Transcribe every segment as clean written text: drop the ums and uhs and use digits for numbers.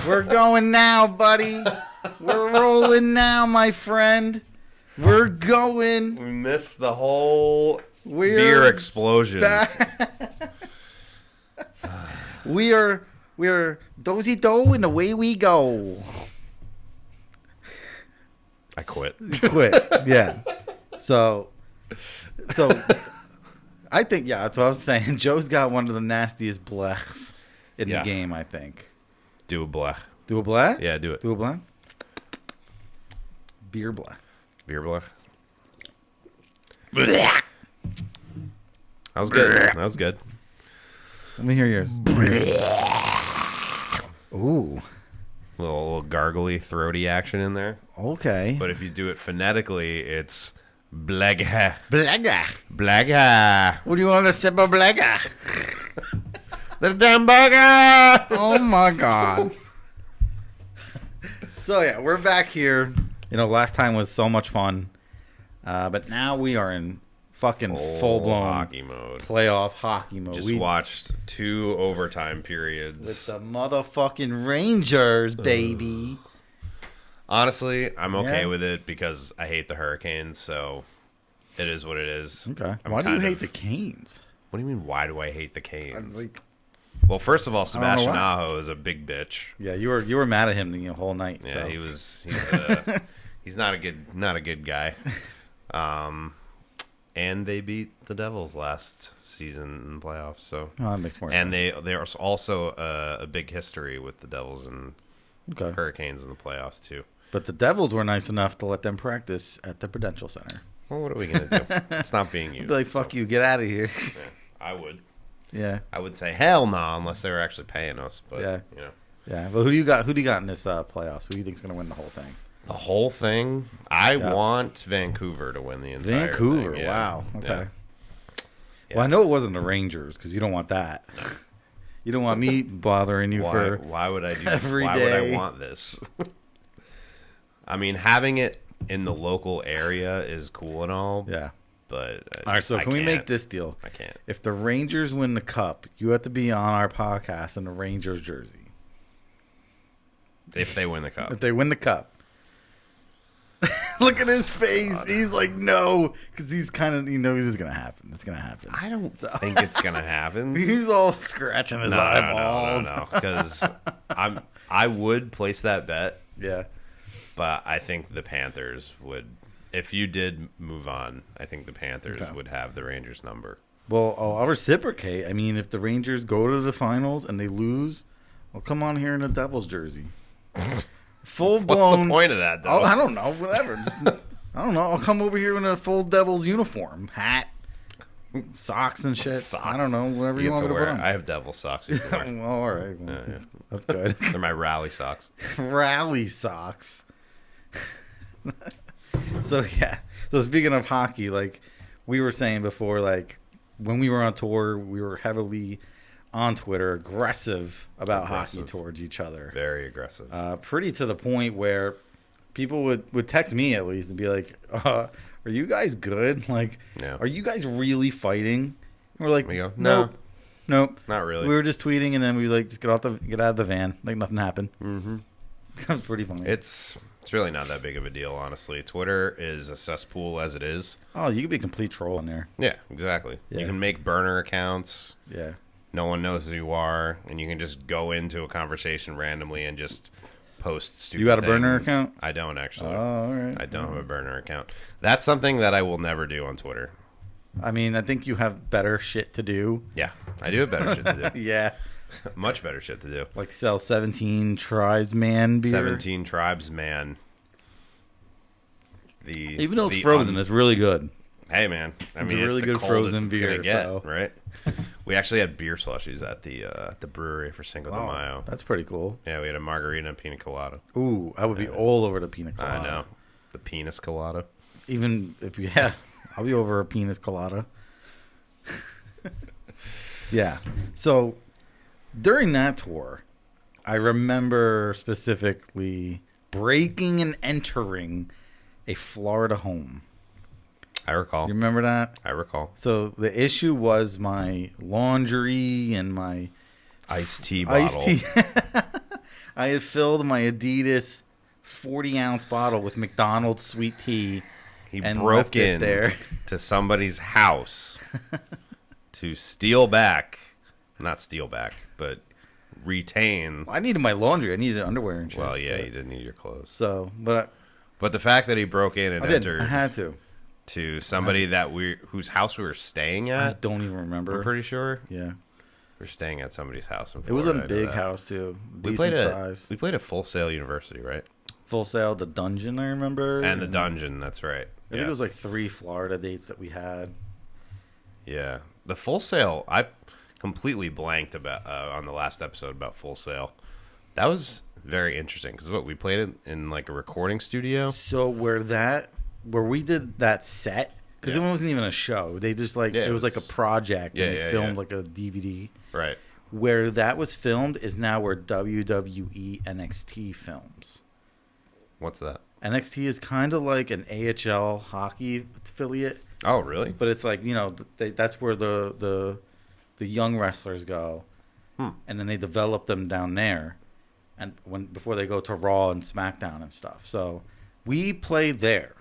We're going now, buddy. We're rolling now, my friend. We're going. We missed the whole beer explosion. We are dozy do, and away we go. I quit. Yeah. So I think, yeah, that's what I was saying. Joe's got one of the nastiest blechs in the game, I think. Do a blech. Do a blech? Yeah, do it. Do a blech? Beer blech. Beer blech. That was good. Let me hear yours. Ooh. Little gargly, throaty action in there. Okay. But if you do it phonetically, it's blega. Blega. Blega. What do you want to sip of blega? The damn burger. Oh, my God. So, yeah, we're back here. You know, last time was so much fun. But now we are in fucking full-blown hockey mode. Playoff hockey mode. We watched 2 overtime periods. With the motherfucking Rangers, baby. Honestly, I'm okay with it because I hate the Hurricanes, so it is what it is. Okay. Why do you hate the Canes? What do you mean, why do I hate the Canes? Like, well, first of all, Sebastian Aho is a big bitch. Yeah, you were mad at him the whole night. Yeah, so. He's not a good guy. And they beat the Devils last season in the playoffs, so that makes more sense. And there's also a big history with the Devils and Hurricanes in the playoffs too. But the Devils were nice enough to let them practice at the Prudential Center. Well, what are we gonna do? It's not being used. I'd be like, fuck you, get out of here. Yeah, I would. Yeah. I would say hell no unless they were actually paying us. But yeah. You know. Yeah. Well, who do you got in this playoffs? Who do you think's gonna win the whole thing? The whole thing? I want Vancouver to win the entire thing. Yeah. Wow. Okay. Yeah. Well, I know it wasn't the Rangers because you don't want that. You don't want me bothering you for why would I do every why day. would I want this? I mean, having it in the local area is cool and all. Yeah. But all right, so can we make this deal? I can't. If the Rangers win the cup, you have to be on our podcast in the Rangers jersey. If they win the cup. If they win the cup. Look at his face. He's like, no, because he knows it's gonna happen. It's gonna happen. I don't think it's gonna happen. He's all scratching his eyeballs. No, because I would place that bet. Yeah, but I think the Panthers would. If you did move on, I think the Panthers would have the Rangers number. Well, I'll reciprocate. I mean, if the Rangers go to the finals and they lose, I'll come on here in a Devils jersey. Full blown. What's the point of that, though? I don't know. Whatever. I don't know. I'll come over here in a full Devils uniform, hat, socks and shit. Socks. I don't know. Whatever you want me to put on. I have Devil socks. Well, all right. Well, that's good. They're my rally socks. Rally socks. So yeah. So speaking of hockey, like we were saying before, like when we were on tour, we were heavily on Twitter, aggressive about hockey towards each other. Very aggressive. Pretty to the point where people would text me at least and be like, are you guys good? Like, are you guys really fighting? And we're like, we go, nope, not really. We were just tweeting and then we like just get out of the van like nothing happened. Mm-hmm. That was pretty funny. It's really not that big of a deal, honestly. Twitter is a cesspool as it is. Oh, you could be a complete troll in there. Yeah, exactly. Yeah. You can make burner accounts. Yeah. No one knows who you are, and you can just go into a conversation randomly and just post stupid You got a things. burner account? I don't, actually. Oh, all right. I don't have a burner account. That's something that I will never do on Twitter. I mean, I think you have better shit to do. Yeah, I do have better shit to do. Yeah. Much better shit to do. Like sell 17 Tribesman beer. 17 Tribesman. Even though it's frozen, it's really good. Hey, man. I mean, it's really the good frozen it's beer. Gonna get, right? We actually had beer slushies at the brewery for Cinco de Mayo. That's pretty cool. Yeah, we had a margarita and pina colada. Ooh, I would be all over the pina colada. I know. The penis colada. Even if I'll be over a penis colada. Yeah. So during that tour, I remember specifically breaking and entering a Florida home. I recall. You remember that? I recall. So the issue was my laundry and my iced tea bottle. I had filled my Adidas 40-ounce bottle with McDonald's sweet tea. He and broke left it in there. to somebody's house to steal back, not steal back, but retain. I needed my laundry. I needed underwear and shit. Well, yeah, you didn't need your clothes. So, but the fact that he broke in and entered, I had to somebody whose house we were staying I at. don't even remember. I'm pretty sure. Yeah. We're staying at somebody's house in It was Florida. a big house too. We played at Full Sail University, right? Full Sail, the dungeon, I remember. And the dungeon, that's right. I think it was like 3 Florida dates that we had. Yeah. The Full Sail, I completely blanked about on the last episode about Full Sail. That was very interesting because we played it in like a recording studio. So where we did that set, because it wasn't even a show. They just it was like a project and they filmed like a DVD. Right. Where that was filmed is now where WWE NXT films. What's that? NXT is kind of like an AHL hockey affiliate. Oh, really? But it's like, that's where the young wrestlers go. And then they develop them down there and before they go to Raw and SmackDown and stuff. So we played there.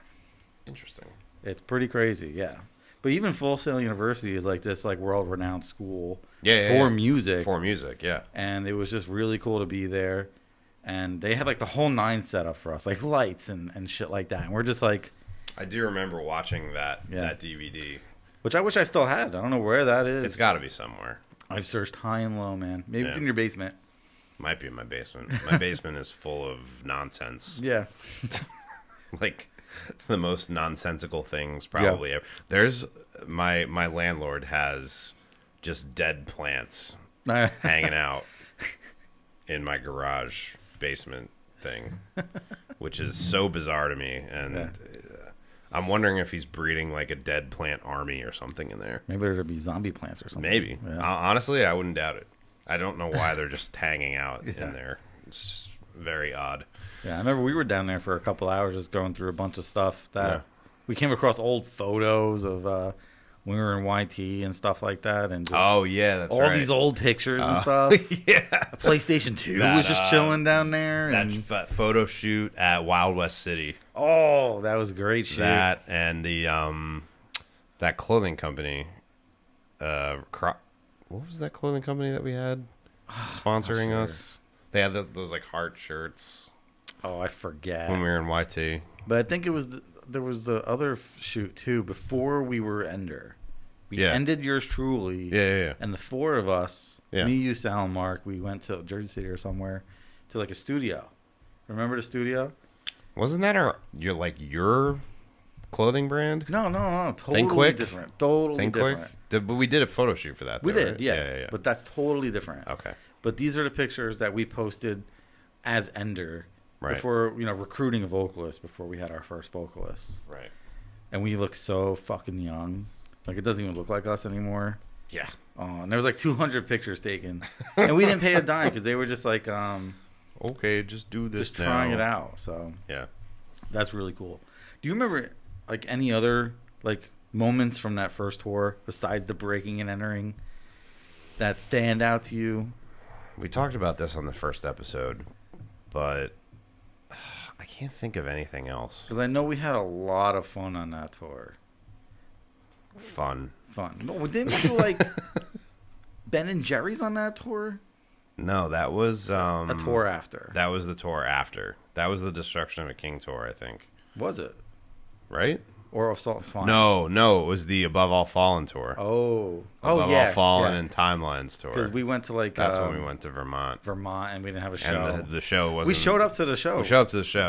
Interesting. It's pretty crazy, yeah. But even Full Sail University is like this world-renowned school for music. For music, yeah. And it was just really cool to be there. And they had like the whole 9 set up for us, like lights and shit like that. And we're just like... I do remember watching that DVD. Which I wish I still had. I don't know where that is. It's got to be somewhere. I've searched high and low, man. Maybe it's in your basement. Might be in my basement. My basement is full of nonsense. Yeah. Like the most nonsensical things probably ever. There's my landlord has just dead plants hanging out in my garage basement thing, which is so bizarre to me. And I'm wondering if he's breeding like a dead plant army or something in there. Maybe there'd be zombie plants or something. Maybe. Yeah. Honestly, I wouldn't doubt it. I don't know why they're just hanging out in there. It's very odd. Yeah, I remember we were down there for a couple hours just going through a bunch of stuff that we came across old photos of when we were in YT and stuff like that. And just that's all these old pictures and stuff. Yeah. A PlayStation 2 was just chilling down there. That photo shoot at Wild West City. Oh, that was a great shoot. That and the that clothing company. What was that clothing company that we had sponsoring us? They had those like heart shirts. Oh, I forget. When we were in YT. But I think it was there was the other shoot too before we were Ender. We ended yours truly. Yeah. And the 4 of us, me, you, Sal, and Mark, we went to Jersey City or somewhere to like a studio. Remember the studio? Wasn't that your clothing brand? No. Totally Think Quick? different. Totally different. But we did a photo shoot for that. We did, right? yeah. But that's totally different. Okay. But these are the pictures that we posted as Ender before, recruiting a vocalist before we had our first vocalist. Right. And we look so fucking young. Like, it doesn't even look like us anymore. Yeah. Oh, and there was like 200 pictures taken. And we didn't pay a dime because they were just like, okay, just do this just trying it out. So, yeah. That's really cool. Do you remember, like, any other, like, moments from that first tour besides the breaking and entering that stand out to you? We talked about this on the first episode, but I can't think of anything else. Because I know we had a lot of fun on that tour. Fun. No, didn't we do like Ben and Jerry's on that tour? No, that was a tour after. That was the tour after. That was the Destruction of a King tour, I think. Was it? Right? Or Assault and Swine? No, it was the Above All Fallen tour. Above All Fallen and Timelines tour. Because we went to like that's when we went to Vermont, and we didn't have a show. And the show wasn't. We showed up to the show.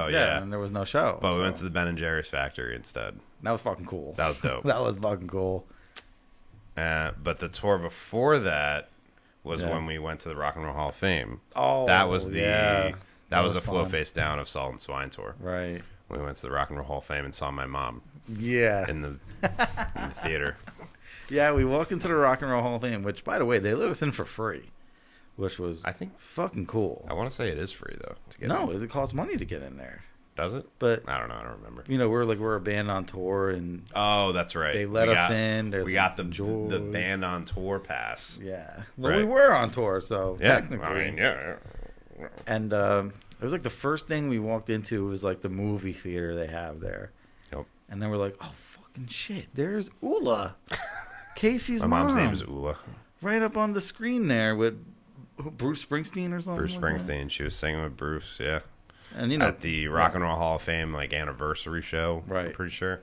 Yeah, and there was no show. But we went to the Ben and Jerry's factory instead. That was fucking cool. That was dope. That was fucking cool. But the tour before that was when we went to the Rock and Roll Hall of Fame. Oh, that was that was the fun. Flow Face Down of Salt and Swine tour. Right. We went to the Rock and Roll Hall of Fame and saw my mom. Yeah. In the theater. Yeah, we walked into the Rock and Roll Hall of Fame, which, by the way, they let us in for free, which was fucking cool. I want to say it is free though to get. No, it costs money to get in there. Does it? But I don't know. I don't remember. We're a band on tour, and that's right. They let us in. We got the band on tour pass. Yeah. Well, we were on tour, so technically, I mean, And it was like the first thing we walked into was like the movie theater they have there. Yep. And then we're like, oh, fucking shit, there's Ula. Casey's My mom. mom's name is Ula. Right up on the screen there with Bruce Springsteen or something. Bruce Springsteen. She was singing with Bruce, yeah. And you know, at the Rock and Roll Hall of Fame like anniversary show, right? I'm pretty sure.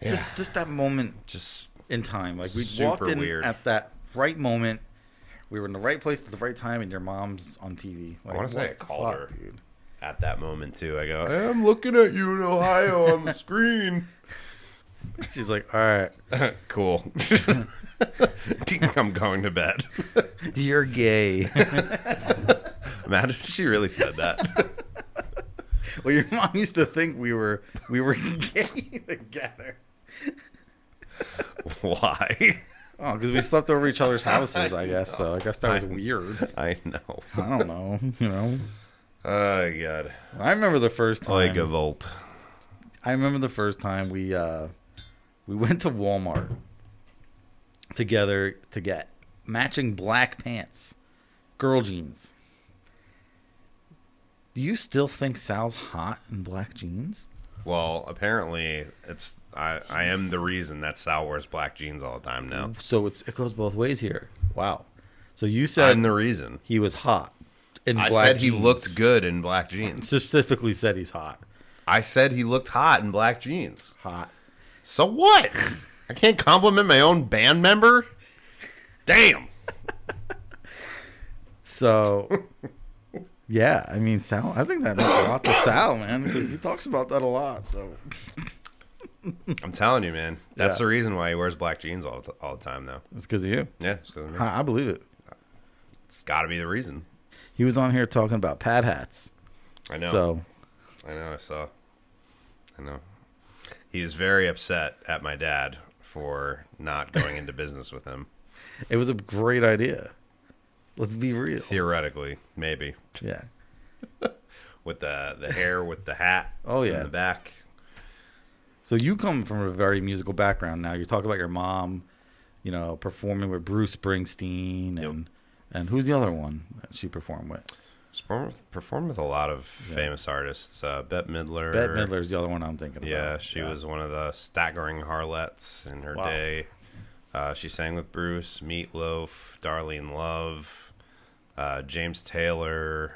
Yeah. Just that moment, just in time. Like we super walked in weird. at that right moment. We were in the right place at the right time, and your mom's on TV. Like, I want to say I called her dude. At that moment too. I go, hey, I'm looking at you in Ohio on the screen. She's like, all right, cool. I'm going to bed. You're gay. Imagine if she really said that. Well, your mom used to think we were gay together. Why? Oh, because we slept over each other's houses, I guess. So I guess that was weird. I know. I don't know. You know. Oh God. I remember the first time. Like a volt. I remember the first time we went to Walmart together to get matching black pants, girl jeans. Do you still think Sal's hot in black jeans? Well, apparently it's I am the reason that Sal wears black jeans all the time now. So it goes both ways here. Wow. So you said I'm the reason. He was hot in I black said jeans. he looked good in black jeans. Specifically said he's hot. I said he looked hot in black jeans. Hot. So what? I can't compliment my own band member? Damn. So, yeah, I mean, Sal, I think that means a lot to Sal, man, because he talks about that a lot. So, I'm telling you, man. That's Yeah. the reason why he wears black jeans all the time, though. it's because of you. Yeah, it's 'cause of me. I believe it. It's got to be the reason. He was on here talking about pad hats. I know. So, I know. I saw. I know. He was very upset at my dad for not going into business with him. it was a great idea. Let's be real. Theoretically, maybe. Yeah. With the hair, with the hat. Oh, yeah. In the back. So you come from a very musical background now. You talk about your mom, performing with Bruce Springsteen and who's the other one that she performed with? Performed with a lot of famous artists. Bette Midler. Bette Midler's the other one I'm thinking about. Yeah, she was one of the staggering harlots in her day. She sang with Bruce, Meatloaf, Darlene Love, James Taylor.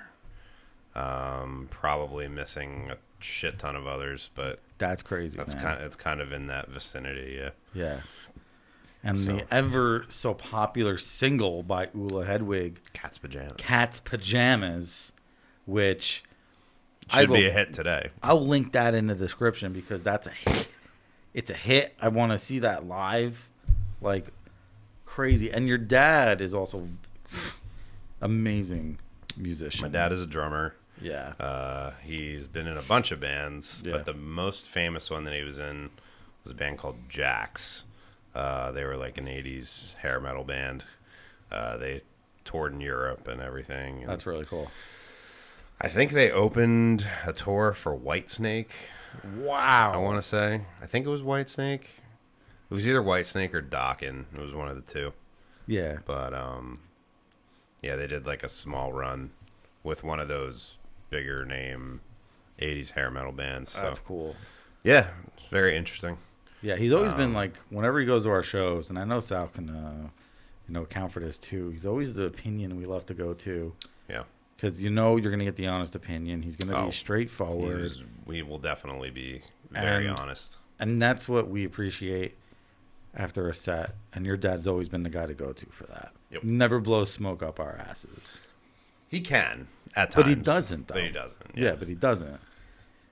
Probably missing a shit ton of others, but that's crazy. It's kind of in that vicinity. Yeah. Yeah. And the ever so popular single by Ula Hedwig, Cat's Pajamas, which should be a hit today. I'll link that in the description because that's a hit. It's a hit. I want to see that live, like crazy. And your dad is also amazing musician. My dad is a drummer. Yeah. He's been in a bunch of bands, Yeah. but the most famous one that he was in was a band called Jax. They were like an 80s hair metal band. They toured in Europe and everything. And That's really cool. I think they opened a tour for Whitesnake. Wow. I want to say. I think it was Whitesnake. It was either Whitesnake or Dokken. It was one of the two. Yeah. But, yeah, they did like a small run with one of those bigger name 80s hair metal bands. So. That's cool. Yeah, it's very interesting. Yeah, he's always been like, whenever he goes to our shows, and I know Sal can, account for this too. He's always the opinion we love to go to. Yeah. Because you're going to get the honest opinion. He's going to be straightforward. We will definitely be very honest. And that's what we appreciate after a set. And your dad's always been the guy to go to for that. Yep. Never blows smoke up our asses. He can at times. But he doesn't, though. But he doesn't. Yeah, but he doesn't.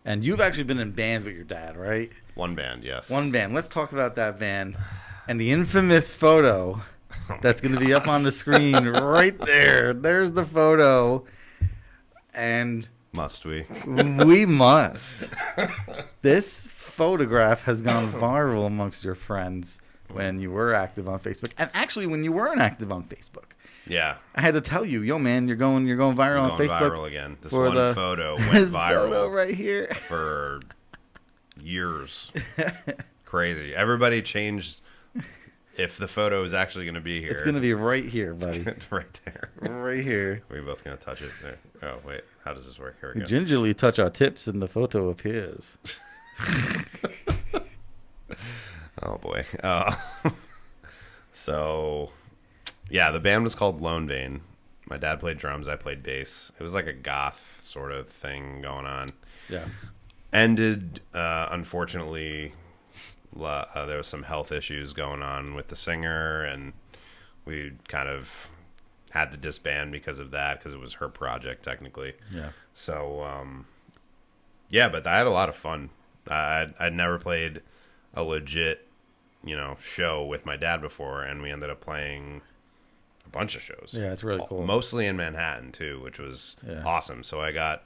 And you've actually been in bands with your dad, right? One band, yes. One band. Let's talk about that band and the infamous photo that's going to be up on the screen right there. There's the photo. And must we? We must. This photograph has gone viral amongst your friends when you were active on Facebook. And actually when you weren't active on Facebook. Yeah. I had to tell you, yo man, you're going viral on Facebook. Viral again. This one photo went viral photo right here for years. Crazy. Everybody changed if the photo is actually going to be here. It's going to be right here, buddy. Right there. Right here. We're both going to touch it there. Oh, wait. How does this work? Here we We go. gingerly touch our tips and the photo appears. Oh, boy. So, yeah, the band was called Lone Vein. My dad played drums. I played bass. It was like a goth sort of thing going on. Yeah. Ended, unfortunately, there was some health issues going on with the singer, and we kind of had to disband because of that, because it was her project, technically. Yeah. So, yeah, but I had a lot of fun. I'd never played a legit, show with my dad before, and we ended up playing a bunch of shows. Yeah, it's really cool. Mostly in Manhattan, too, which was awesome. So I got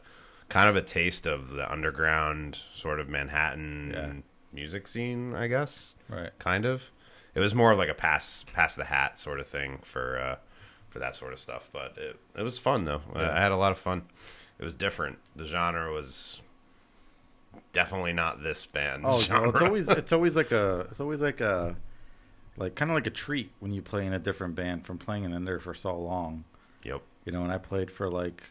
kind of a taste of the underground sort of Manhattan music scene, I guess. Right. Kind of. It was more like a pass the hat sort of thing for that sort of stuff. But it was fun, though. Yeah. I had a lot of fun. It was different. The genre was definitely not this band's genre. Well, it's always like a kind of like a treat when you play in a different band from playing in Ender for so long. Yep. And I played for like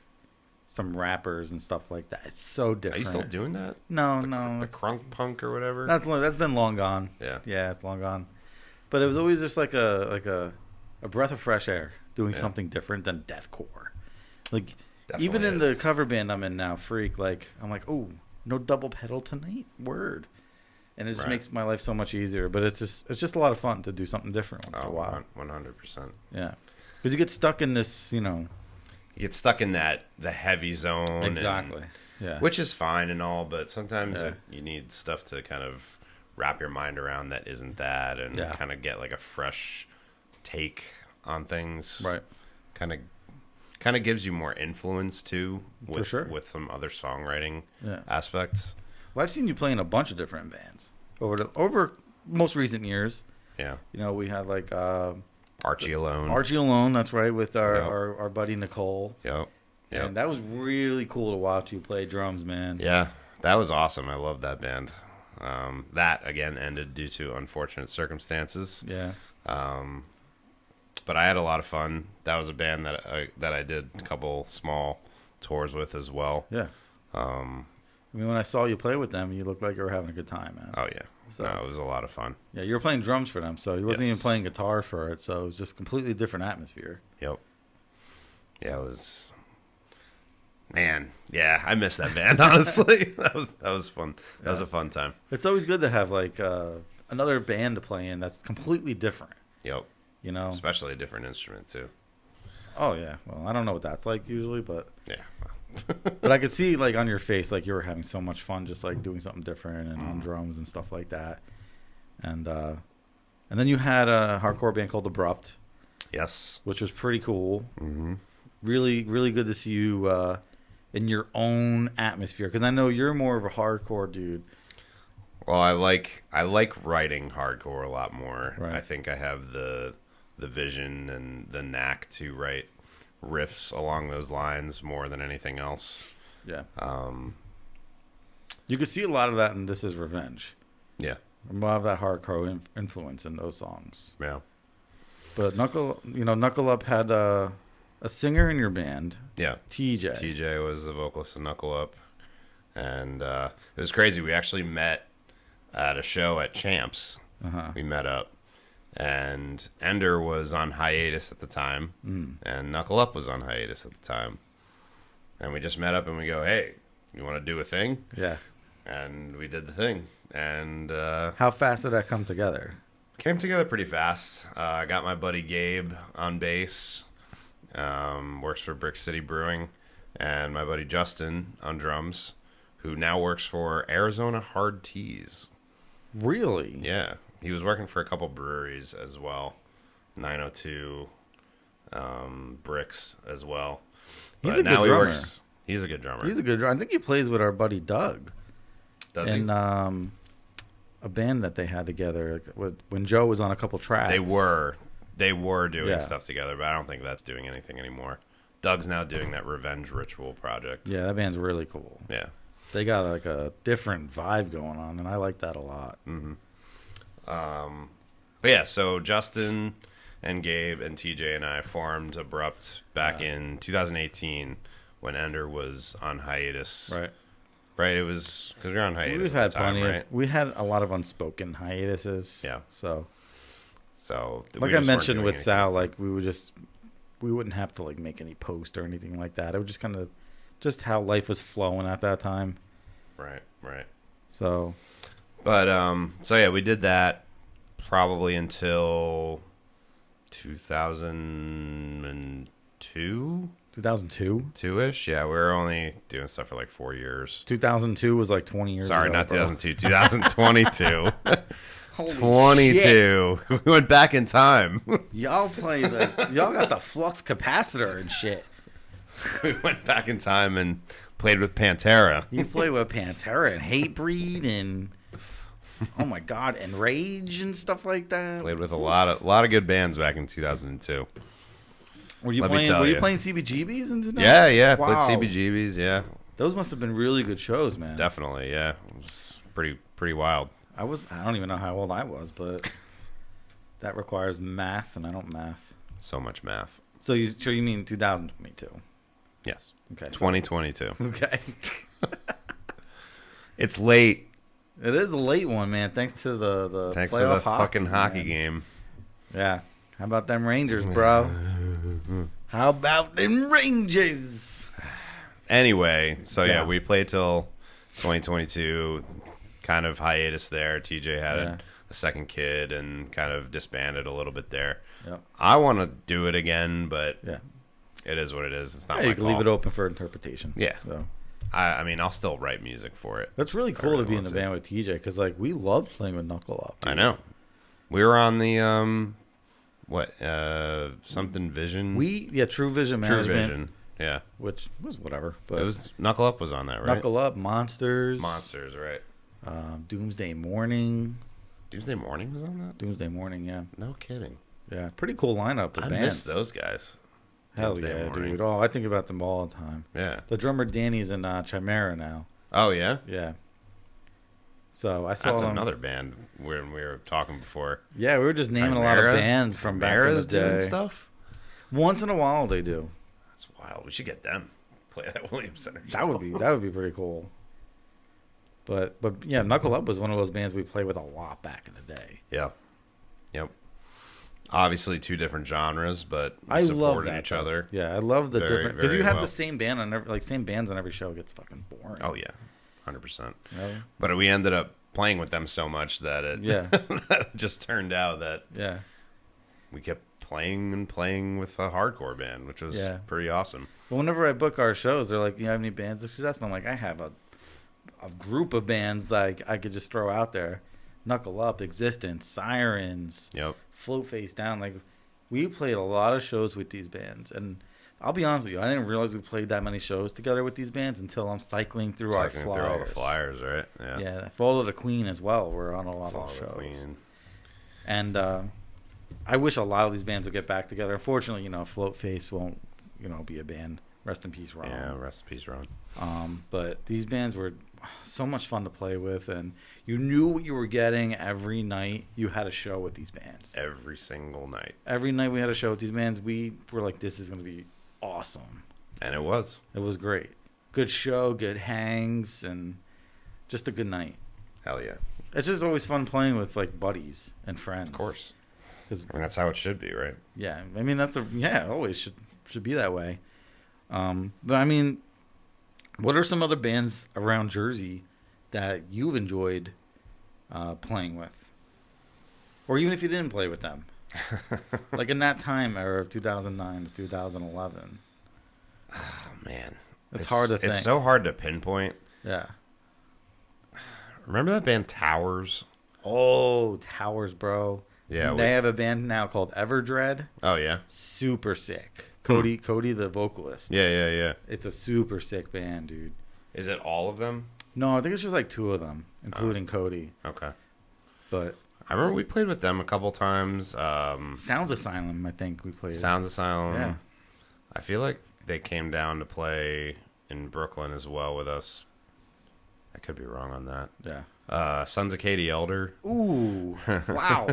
some rappers and stuff like that. It's so different. Are you still doing that? No, The crunk punk or whatever? That's been long gone. Yeah, it's long gone. But it was always just like a breath of fresh air doing something different than deathcore. Like Definitely even in is. the cover band I'm in now, Freak. Like I'm like, oh, no double pedal tonight. Word. And it just makes my life so much easier. But it's just a lot of fun to do something different once in a while. 100%. Yeah, because you get stuck in this, You get stuck in the heavy zone. Exactly. Yeah. Which is fine and all, but sometimes you need stuff to kind of wrap your mind around that isn't that, and kind of get like a fresh take on things. Right. Kind of gives you more influence too with some other songwriting aspects. Well, I've seen you play in a bunch of different bands over most recent years. Yeah. We had like Archie Alone. Archie Alone, that's right, with our buddy Nicole. Yep. And that was really cool to watch you play drums, man. Yeah, that was awesome. I love that band. That, again, ended due to unfortunate circumstances. Yeah. But I had a lot of fun. That was a band that I did a couple small tours with as well. Yeah. When I saw you play with them, you looked like you were having a good time, man. Oh, yeah. So, no, it was a lot of fun. Yeah, you were playing drums for them, so you wasn't even playing guitar for it, so it was just a completely different atmosphere. Yep. Yeah, it was... Man, yeah, I miss that band, honestly. That was fun. That was a fun time. It's always good to have, like, another band to play in that's completely different. Yep. Especially a different instrument, too. Oh, yeah. Well, I don't know what that's like usually, but... Yeah. But I could see, like, on your face, like, you were having so much fun just, like, doing something different and on drums and stuff like that. And then you had a hardcore band called Abrupt. Yes. Which was pretty cool. Mm-hmm. Really, really good to see you in your own atmosphere. Because I know you're more of a hardcore dude. Well, I like writing hardcore a lot more. Right. I think I have the vision and the knack to write riffs along those lines more than anything else. Yeah. You could see a lot of that in This Is Revenge. Yeah. A lot of that hardcore influence in those songs. Yeah. But Knuckle Up had a singer in your band. Yeah. TJ. TJ was the vocalist of Knuckle Up. And it was crazy. We actually met at a show at Champs. Uh-huh. We met up. And Ender was on hiatus at the time. And Knuckle Up was on hiatus at the time. And we just met up and we go, hey, you want to do a thing? Yeah. And we did the thing. And how fast did that come together? Came together pretty fast. I got my buddy Gabe on bass. Works for Brick City Brewing. And my buddy Justin on drums, who now works for Arizona Hard Teas. Really? Yeah. He was working for a couple breweries as well. 902 Bricks as well. He's a good drummer. He's a good drummer. He's a good drummer. I think he plays with our buddy Doug. Does he? A band that they had together when Joe was on a couple tracks. They were doing stuff together, but I don't think that's doing anything anymore. Doug's now doing that Revenge Ritual project. Yeah, that band's really cool. Yeah. They got like a different vibe going on, and I like that a lot. Mm-hmm. But But yeah, so Justin and Gabe and TJ and I formed Abrupt back in 2018 when Ender was on hiatus. Right. Right, it was because we were on hiatus. We've had at the time, plenty right? of. We had a lot of unspoken hiatuses. Yeah. So we like I just mentioned weren't with doing Sal, anything. like we wouldn't have to like make any post or anything like that. It was just kind of just how life was flowing at that time. Right. So, But so yeah, we did that probably until 2002. 2002. 2-ish. Yeah, we were only doing stuff for like 4 years. 2002 was like 20 years Sorry, ago. not Bro. 2002. 2022. Holy 22. We went back in time. Y'all got the flux capacitor and shit. We went back in time and played with Pantera. You play with Pantera and Hatebreed and oh my god, and Rage and stuff like that. Played with a lot of good bands back in 2002. Were you Let me playing? tell Were you you. playing CBGBs and Yeah. Wow. Played CBGBs. Yeah, Those must have been really good shows, man. definitely. Yeah, it was pretty wild. I don't even know how old I was, but that requires math, and I don't math. So much math. So you mean 2022? Yes. Okay. 2022. Okay. It's late. It is a late one, man. Thanks to the Thanks to playoff the hockey, fucking hockey man. game. Yeah. How about them Rangers, bro? How about them Rangers? Anyway, so yeah, Yeah. we played till 2022. Kind of hiatus there. TJ had Yeah. a second kid and kind of disbanded a little bit there. Yep. I want to do it again, but Yeah. it is what it is. It's not Yeah, my you can call. leave it open for interpretation. Yeah. So I mean, I'll still write music for it. that's really cool really to be in want the to. band with TJ because like we loved playing with Knuckle Up. I know. We were on the something Vision. True Vision True Management, Vision. Yeah. which was whatever. But It was Knuckle Up was on that, right? Knuckle Up, Monsters, Right. Doomsday Morning, Doomsday Morning was on that? Doomsday Morning. Yeah, No kidding. yeah, pretty cool lineup of I bands. miss those guys. Hell Doomsday yeah, Morning. dude! Oh, I think about them all the time. Yeah. The drummer Danny's in Chimera now. Oh, yeah? Yeah. So I saw That's them. another band when we were talking before. Yeah, we were just naming a lot of Chimera? bands from back in the Chimera's doing day. stuff? Once in a while they do. That's wild. We should get them. Play that Williams Center show. That would be pretty cool. But yeah, Knuckle Up was one of those bands we played with a lot back in the day. Yeah. Yep. Obviously two different genres, but we I love supported that each though. other. Yeah, I love the Very, different because you very have well. the same band on every, same bands on every show. It gets fucking boring. Oh, yeah. 100%. You know? But we ended up playing with them so much that it that it just turned out that Yeah. we kept playing and playing with a hardcore band, which was Yeah. pretty awesome. But whenever I book our shows, they're like, "You have any bands to suggest?" And I'm like, "I have a group of bands like I could just throw out there: Knuckle Up, Existence, Sirens, Yep. Float Face Down." Like, we played a lot of shows with these bands, and I'll be honest with you, I didn't realize we played that many shows together with these bands until I'm cycling through our Cycling flyers. through all the flyers, right? Yeah. Yeah, Follow the Queen as well. We're on a lot Follow of the shows. Queen. And I wish a lot of these bands would get back together. Unfortunately, Float Face won't, be a band. Rest in peace, Ron. Yeah, rest in peace, Ron. But these bands were so much fun to play with, and you knew what you were getting every night. You had a show with these bands. Every single night. Every night we had a show with these bands. We were like, this is going to be awesome. And it was. It was great. Good show, good hangs, and just a good night. Hell yeah. It's just always fun playing with like buddies and friends. Of course. 'Cause I mean, that's how it should be, right? yeah, I mean always should be that way. But I mean, what are some other bands around Jersey that you've enjoyed playing with, or even if you didn't play with them, like in that time era of 2009 to 2011? Oh man, It's hard to think. It's so hard to pinpoint. Yeah. Remember that band Towers? Oh, Towers, bro. Yeah, They have a band now called Everdread. Oh yeah. Super sick. Cody, the vocalist. Yeah. It's a super sick band, dude. Is it all of them? No, I think it's just like two of them, including Cody. Okay. But I remember we played with them a couple times. Sounds Asylum, I think we played. Sounds Asylum. Yeah. I feel like they came down to play in Brooklyn as well with us. I could be wrong on that. Yeah. Sons of Katie Elder. Ooh, wow.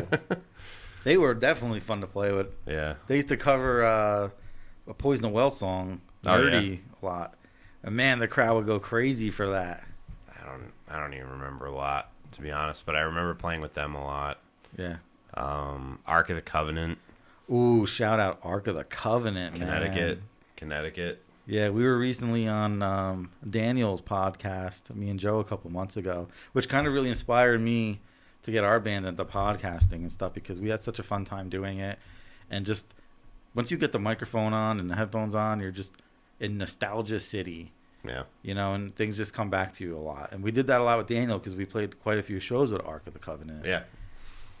They were definitely fun to play with. Yeah. They used to cover a Poison the Well song, Nerdy, a lot. And man, the crowd would go crazy for that. I don't even remember a lot, to be honest, but I remember playing with them a lot. Yeah. Ark of the Covenant. Ooh, shout out Ark of the Covenant, Connecticut. Yeah, we were recently on Daniel's podcast, me and Joe, a couple months ago, which kind of really inspired me to get our band into podcasting and stuff because we had such a fun time doing it. And just once you get the microphone on and the headphones on, you're just in nostalgia city. Yeah. And things just come back to you a lot. And we did that a lot with Daniel because we played quite a few shows with Ark of the Covenant. Yeah.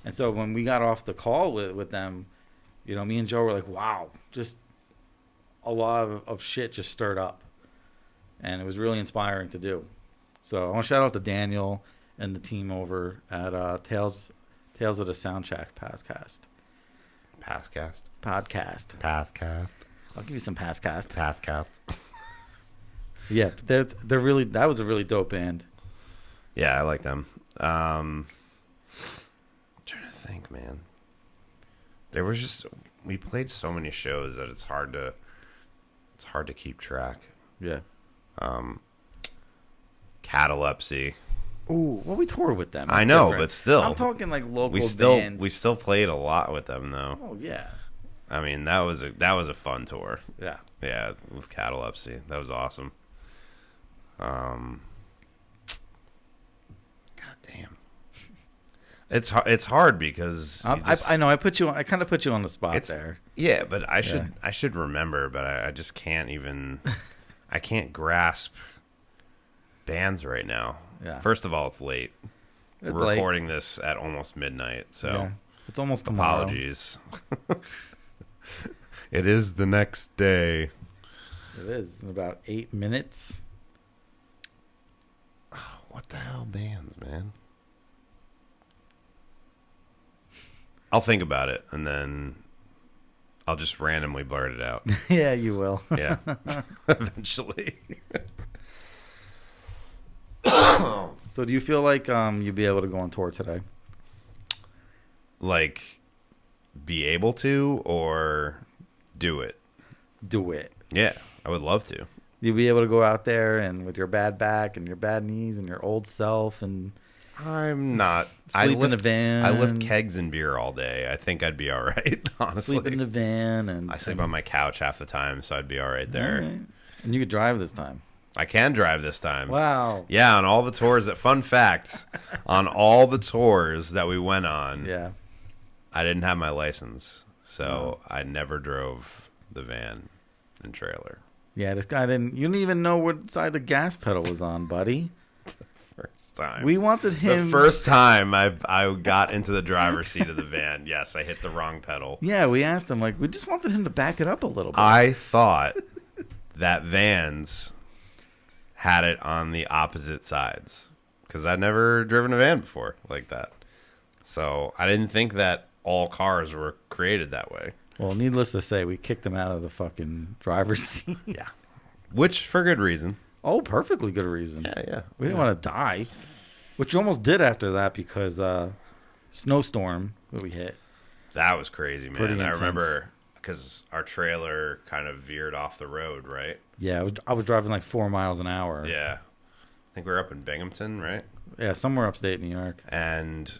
And so when we got off the call with them, me and Joe were like, wow, just a lot of shit just stirred up. And it was really inspiring to do. So I want to shout out to Daniel and the team over at Tales of the Soundtrack podcast. Podcast. I'll give you some Pathcast. Yeah, they're really, that was a really dope band. Yeah, I like them. I'm trying to think, man. We played so many shows that it's hard to keep track. Yeah. Catalepsy. Ooh, well, we toured with them. I know, but still, I'm talking like local bands. We still played a lot with them, though. Oh yeah. I mean, that was a fun tour. Yeah. Yeah, with Catalepsy, that was awesome. God damn. It's hard because I know I kind of put you on the spot there. Yeah, but I should remember, but I just can't even. I can't grasp bands right now. Yeah. First of all, it's late. We're recording this at almost midnight, so it's almost tomorrow. Apologies. It is the next day. It is in about 8 minutes. Oh, what the hell, bands, man? I'll think about it, and then I'll just randomly blurt it out. Yeah, you will. Yeah, eventually. So do you feel like you'd be able to go on tour today? Like, be able to or do it? Do it. Yeah, I would love to. You'd be able to go out there and with your bad back and your bad knees and your old self and... I'm not. Sleep in a van. I lift kegs and beer all day. I think I'd be all right, honestly. Sleep in the van. And I sleep on my couch half the time, so I'd be all right there. All right. And you could drive this time. I can drive this time. Wow. Yeah, on all the tours. Fun fact, on all the tours that we went on, yeah, I didn't have my license, so I never drove the van and trailer. Yeah, this guy didn't. You didn't even know what side the gas pedal was on, buddy. First time. We wanted him. The first time I got into the driver's seat of the van, yes, I hit the wrong pedal. Yeah, we asked him, we just wanted him to back it up a little bit. I thought that vans had it on the opposite sides because I'd never driven a van before like that. So I didn't think that all cars were created that way. Well, needless to say, we kicked him out of the fucking driver's seat. Yeah. Which for good reason. Oh, perfectly good reason. Yeah. We didn't want to die, which you almost did after that because snowstorm that we hit. That was crazy, man. Pretty intense. I remember because our trailer kind of veered off the road, right? Yeah, I was driving like 4 miles an hour. Yeah. I think we were up in Binghamton, right? Yeah, somewhere upstate New York. And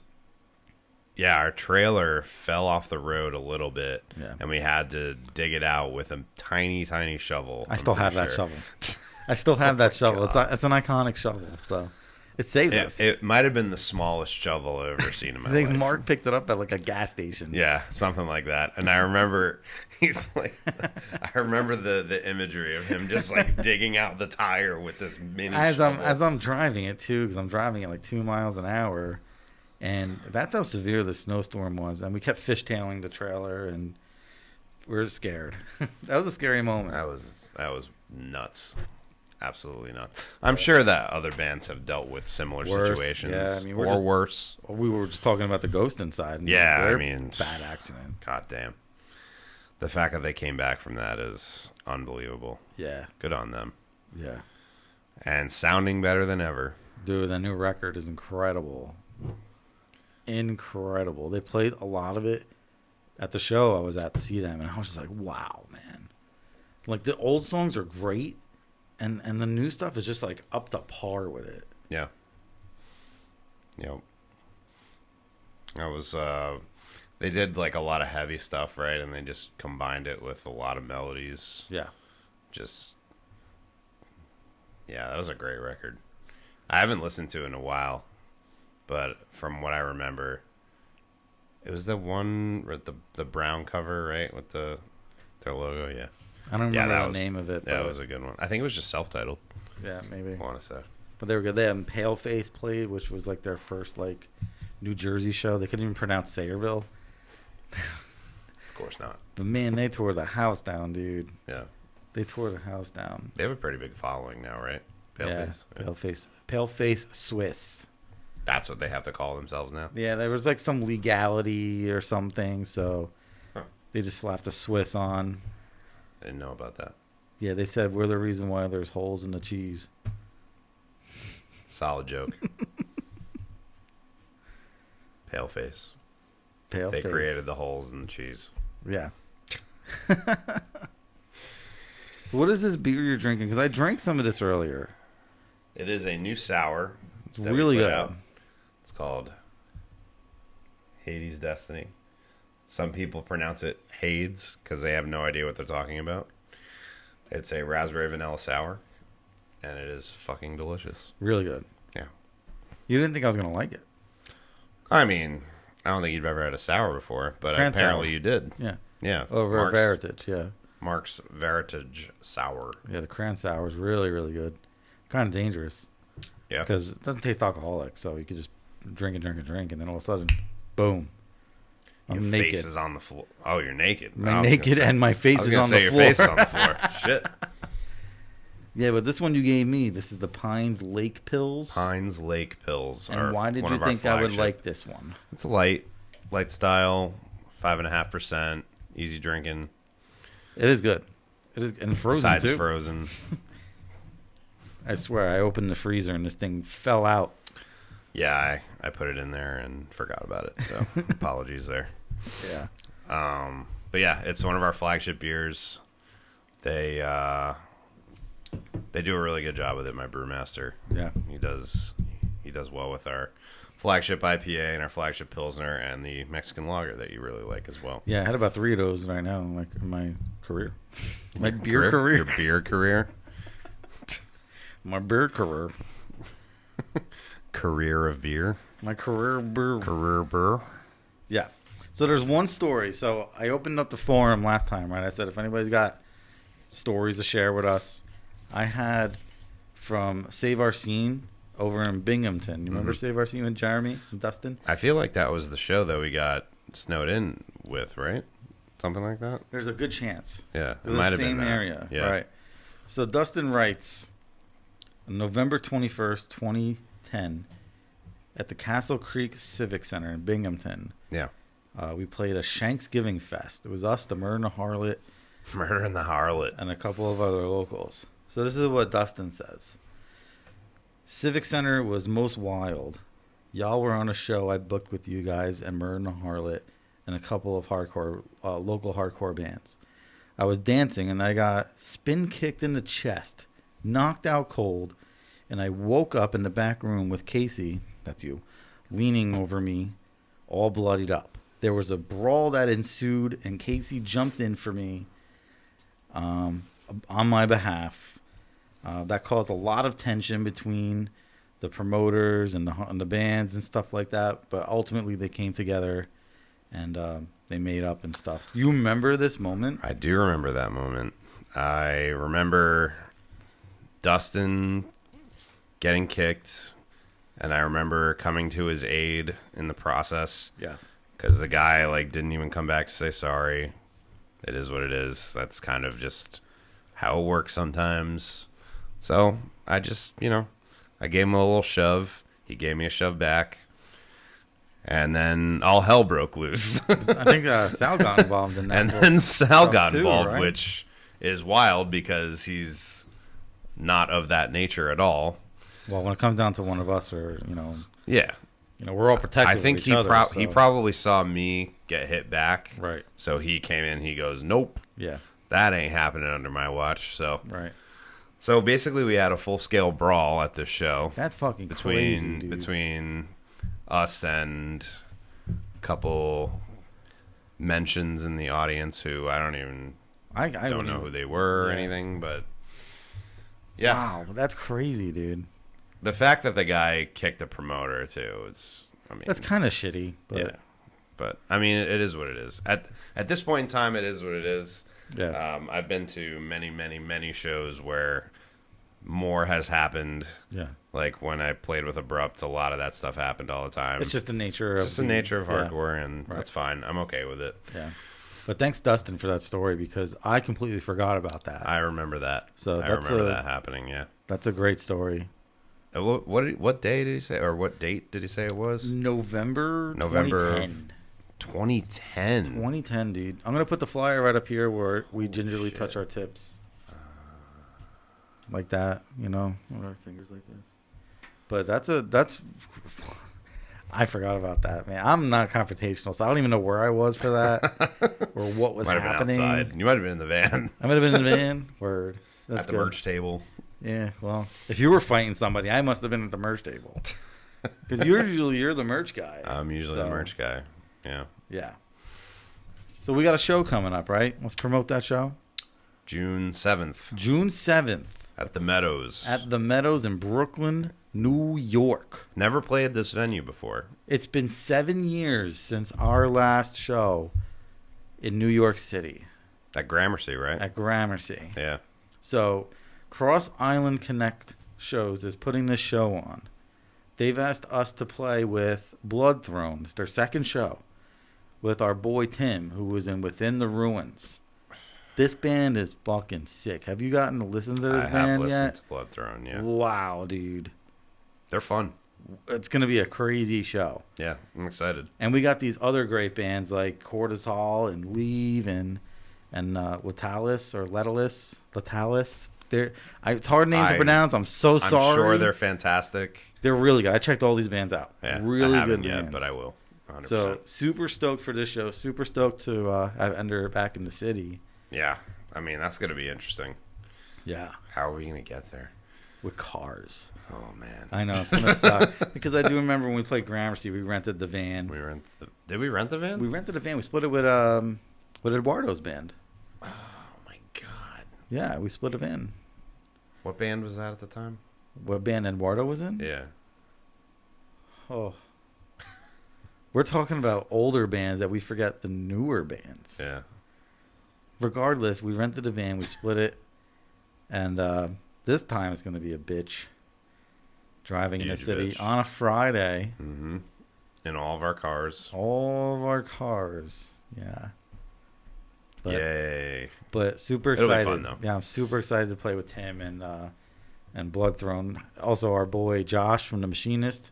yeah, our trailer fell off the road a little bit, and we had to dig it out with a tiny, tiny shovel. I still have that shovel. I still have that shovel. It's an iconic shovel, so it saved us. It might have been the smallest shovel I've ever seen in my life. I think Mark picked it up at like a gas station. Yeah, something like that. And I remember I remember the imagery of him just like digging out the tire with this mini shovel. As I'm driving it too, because I'm driving at like 2 miles an hour, and that's how severe the snowstorm was. And we kept fishtailing the trailer, and we were scared. That was a scary moment. That was nuts. Absolutely not. I'm sure that other bands have dealt with similar situations, or worse. We were just talking about the Ghost Inside. Yeah, I mean, bad accident. God damn. The fact that they came back from that is unbelievable. Yeah. Good on them. Yeah. And sounding better than ever. Dude, the new record is incredible. Incredible. They played a lot of it at the show I was at to see them, and I was just like, wow, man. Like, the old songs are great, and the new stuff is just, like, up to par with it. Yeah. Yep. I was, they did, like, a lot of heavy stuff, right? And they just combined it with a lot of melodies. Yeah. Just, yeah, that was a great record. I haven't listened to it in a while, but from what I remember, it was the one with the brown cover, right? With their logo, yeah. I don't remember the name of it. Yeah, it was a good one. I think it was just self-titled. Yeah, maybe. I want to say. But they were good. They had Paleface played, which was like their first like New Jersey show. They couldn't even pronounce Sayreville. Of course not. But man, they tore the house down, dude. Yeah. They tore the house down. They have a pretty big following now, right? Paleface. Yeah. Paleface Swiss. That's what they have to call themselves now. Yeah, there was like some legality or something, so they just slapped a Swiss on. I didn't know about that. Yeah, they said we're the reason why there's holes in the cheese. Solid joke. Paleface. They created the holes in the cheese. Yeah. So what is this beer you're drinking? Because I drank some of this earlier. It is a new sour. It's really good. Out. It's called Hades Destiny. Some people pronounce it Hades because they have no idea what they're talking about. It's a raspberry vanilla sour, and it is fucking delicious. Really good. Yeah. You didn't think I was going to like it? I mean, I don't think you've ever had a sour before, but apparently you did. Yeah. Yeah. Over Veritage, yeah. Mark's Veritage Sour. Yeah, the cran sour is really, really good. Kind of dangerous. Yeah. Because it doesn't taste alcoholic, so you could just drink, and then all of a sudden, boom. I'm naked. Your face is on the floor. Oh, you're naked. I'm naked and my face is on the floor. Your face is on the floor. Shit. Yeah, but this one you gave me, this is the Pines Lake Pills. Pines Lake Pills. And why did you think I would like this one? It's a light style, 5.5%, easy drinking. It is good. It is, and frozen Besides too. frozen. I swear, I opened the freezer and this thing fell out. Yeah, I put it in there and forgot about it. So apologies there. Yeah. But yeah, it's one of our flagship beers. They do a really good job with it. My brewmaster. Yeah. He does well with our flagship IPA and our flagship Pilsner and the Mexican lager that you really like as well. Yeah, I had about 3 of those right now in my career. My beer career. Your beer career. My beer career. Career of beer. My career beer. Career beer. Yeah. So there's one story. So I opened up the forum last time, right? I said if anybody's got stories to share with us. I had from Save Our Scene over in Binghamton. You remember Save Our Scene with Jeremy and Dustin? I feel like that was the show that we got snowed in with, right? Something like that? There's a good chance. Yeah. It might have been the same area. Yeah. Right. So Dustin writes, November 21st, 2010, at the Castle Creek Civic Center in Binghamton. Yeah. We played a Shanksgiving Fest. It was us, the Murder and the Harlot. Murder and the Harlot. And a couple of other locals. So this is what Dustin says. Civic Center was most wild. Y'all were on a show I booked with you guys and Murder and the Harlot and a couple of local hardcore bands. I was dancing and I got spin kicked in the chest, knocked out cold, and I woke up in the back room with Casey, that's you, leaning over me, all bloodied up. There was a brawl that ensued, and Casey jumped in for me on my behalf. That caused a lot of tension between the promoters and the bands and stuff like that. But ultimately, they came together and they made up and stuff. You remember this moment? I do remember that moment. I remember Dustin getting kicked, and I remember coming to his aid in the process. Yeah. Because the guy didn't even come back to say sorry. It is what it is. That's kind of just how it works sometimes. So I just, I gave him a little shove. He gave me a shove back. And then all hell broke loose. I think Sal got involved in that. And then Sal got too, involved, right? which is wild because he's not of that nature at all. Well, when it comes down to one of us or, Yeah. You know, we're all protected. I think of each other, so. he probably saw me get hit back. Right. So he came in. He goes, "Nope. Yeah. That ain't happening under my watch." So. Right. So basically, we had a full-scale brawl at this show. That's fucking crazy, dude. Between us and a couple mentions in the audience who I don't even I don't know who they were or anything, but yeah. Wow, that's crazy, dude. The fact that the guy kicked the promoter too, that's kind of shitty. But. Yeah, but I mean, it is what it is. At this point in time, it is what it is. Yeah. I've been to many shows where more has happened. Yeah. Like when I played with Abrupt, a lot of that stuff happened all the time. It's just the nature of hardcore, and that's fine. I'm okay with it. Yeah. But thanks, Dustin, for that story because I completely forgot about that. I remember that. So I remember that happening. Yeah. That's a great story. What day did he say, or what date did he say it was? November 2010. 2010, dude. I'm gonna put the flyer right up here where we gingerly touch our tips, like that. You know, with our fingers like this. But that's. I forgot about that, man. I'm not confrontational, so I don't even know where I was for that or what was happening. Have been outside. You might have been in the van. I might have been in the van. Word. That's at the merch table. Yeah, well, if you were fighting somebody, I must have been at the merch table. Because you're the merch guy. I'm usually the merch guy. Yeah. Yeah. So we got a show coming up, right? Let's promote that show. June 7th. June 7th. At the Meadows. At the Meadows in Brooklyn, New York. Never played this venue before. It's been 7 years since our last show in New York City. At Gramercy, right? At Gramercy. Yeah. So Cross Island Connect Shows is putting this show on. They've asked us to play with Blood Throne. It's their second show. With our boy Tim, who was in Within the Ruins. This band is fucking sick. Have you gotten to listen to this band yet? I have listened to Blood Throne, yeah. Wow, dude. They're fun. It's going to be a crazy show. Yeah, I'm excited. And we got these other great bands like Cortisol and Leave and Latalis or Letalis. Latalis. It's a hard name to pronounce. I'm so sorry. I'm sure they're fantastic. They're really good. I checked all these bands out. Yeah, really I haven't good yet, bands. But I will. 100%. So super stoked for this show. Super stoked to have Ender back in the city. Yeah, I mean that's gonna be interesting. Yeah. How are we gonna get there? With cars. Oh man. I know it's gonna suck because I do remember when we played Gramercy, we rented the van. Did we rent the van? We rented a van. We split it with Eduardo's band. Oh my god. Yeah, we split a van. What band was that at the time? What band Eduardo was in? Yeah. Oh. We're talking about older bands that we forget the newer bands. Yeah. Regardless, we rented a van, we split it, and this time it's going to be a bitch driving in the city on a Friday. Mm-hmm. In all of our cars. All of our cars, yeah. But, yay! But super excited. It'll be fun though. Yeah, I'm super excited to play with Tim and Blood Throne. Also, our boy Josh from The Machinist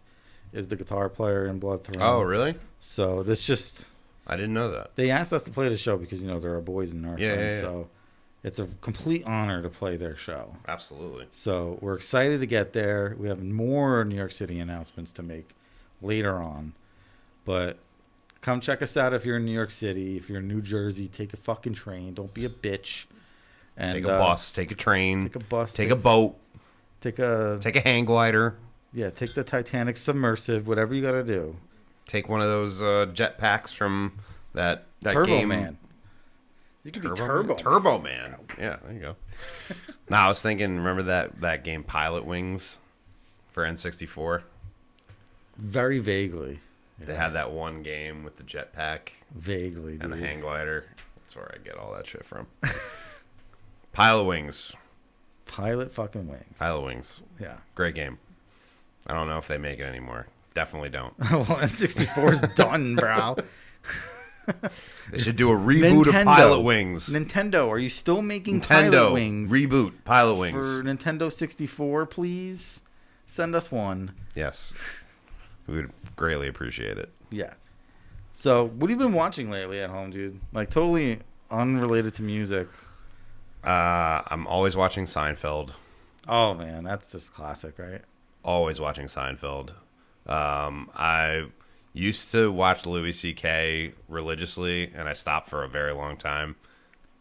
is the guitar player in Blood Throne. Oh, really? So this just. I didn't know that. They asked us to play the show because, you know, they're our boys and our friends. Yeah. So it's a complete honor to play their show. Absolutely. So we're excited to get there. We have more New York City announcements to make later on. But come check us out if you're in New York City. If you're in New Jersey, take a fucking train. Don't be a bitch. And take a bus. Take a train. Take a bus. Take a boat. Take a hang glider. Yeah, take the Titanic submersive. Whatever you got to do. Take one of those jet packs from that Turbo game. Man. You could be Turbo Man. Yeah, there you go. I was thinking, remember that game Pilot Wings for N64? Very vaguely. Yeah. They had that one game with the jetpack. Vaguely, and the hang glider. That's where I get all that shit from. Pilot Wings. Pilot fucking Wings. Pilot Wings. Yeah. Great game. I don't know if they make it anymore. Definitely don't. Well, N64 is done, bro. They should do a reboot of Pilot Wings. Nintendo, are you still making Pilot Wings? Reboot Pilot Wings. For Nintendo 64, please send us one. Yes. We would greatly appreciate it. Yeah. So, what have you been watching lately at home, dude? Like, totally unrelated to music. I'm always watching Seinfeld. Oh, man. That's just classic, right? Always watching Seinfeld. I used to watch Louis C.K. religiously, and I stopped for a very long time.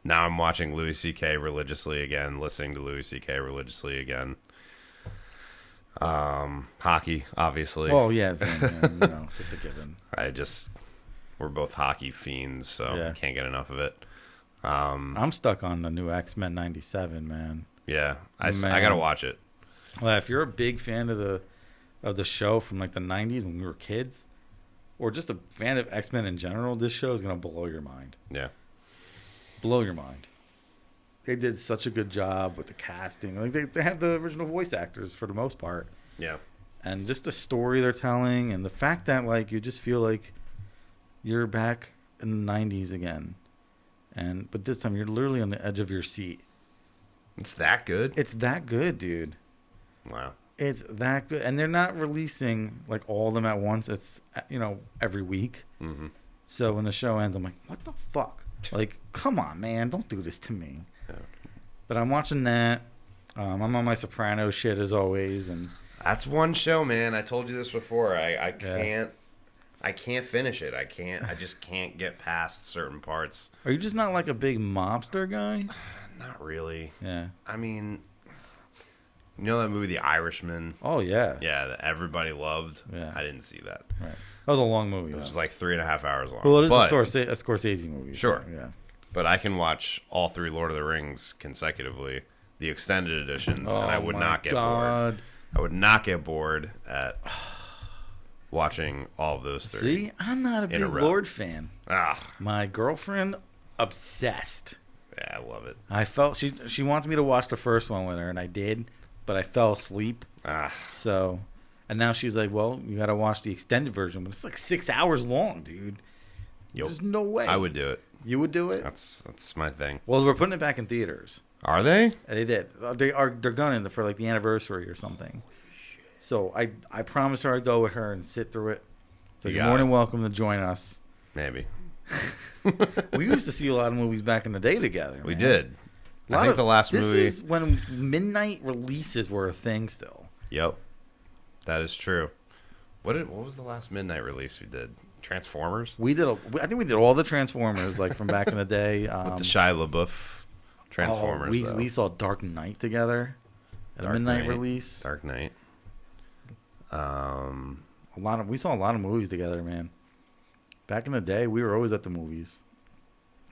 Now I'm watching Louis C.K. religiously again, listening to Louis C.K. religiously again. Hockey, obviously. Well, yeah, just a given. We're both hockey fiends, so I can't get enough of it. I'm stuck on the new X-Men '97, man. Yeah, I gotta watch it. Well, if you're a big fan of the show from like the '90s when we were kids, or just a fan of X-Men in general, this show is gonna blow your mind. Yeah, blow your mind. They did such a good job with the casting. Like they have the original voice actors for the most part. Yeah, and just the story they're telling, and the fact that like you just feel like you're back in the '90s again, but this time you're literally on the edge of your seat. It's that good. It's that good, dude. Wow. It's that good, and they're not releasing like all of them at once. It's every week. Mm-hmm. So when the show ends, I'm like, what the fuck? Like, come on, man, don't do this to me. Yeah. But I'm watching that. I'm on my Soprano shit as always, and that's one show, man. I told you this before. I can't finish it. I just can't get past certain parts. Are you just not like a big mobster guy? Not really. Yeah. I mean, you know that movie, The Irishman? Oh, yeah. Yeah, that everybody loved? Yeah. I didn't see that. Right. That was a long movie. It was like 3.5 hours long. Well, it is a Scorsese movie. Sure. So, yeah. But I can watch all 3 Lord of the Rings consecutively, the extended editions, and I would not get bored. I would not get bored at watching all of those 3. See, I'm not a big Lord fan. My girlfriend, obsessed. Yeah, I love it. I felt she wants me to watch the first one with her, and I did, but I fell asleep. So, and now she's like, "Well, you got to watch the extended version, but it's like 6 hours long, dude. There's no way." I would do it. You would do it? That's my thing. Well, we're putting it back in theaters. Are they? They did. They're gunning for like the anniversary or something. So I promised her I'd go with her and sit through it. So you're more than welcome to join us. Maybe. We used to see a lot of movies back in the day together. We did. I think the last movie. This is when midnight releases were a thing still. Yep, that is true. What was the last midnight release we did? Transformers. I think we did all the Transformers like from back in the day. With the Shia LaBeouf Transformers. We saw Dark Knight together at a midnight release. Dark Knight. We saw a lot of movies together, man. Back in the day, we were always at the movies.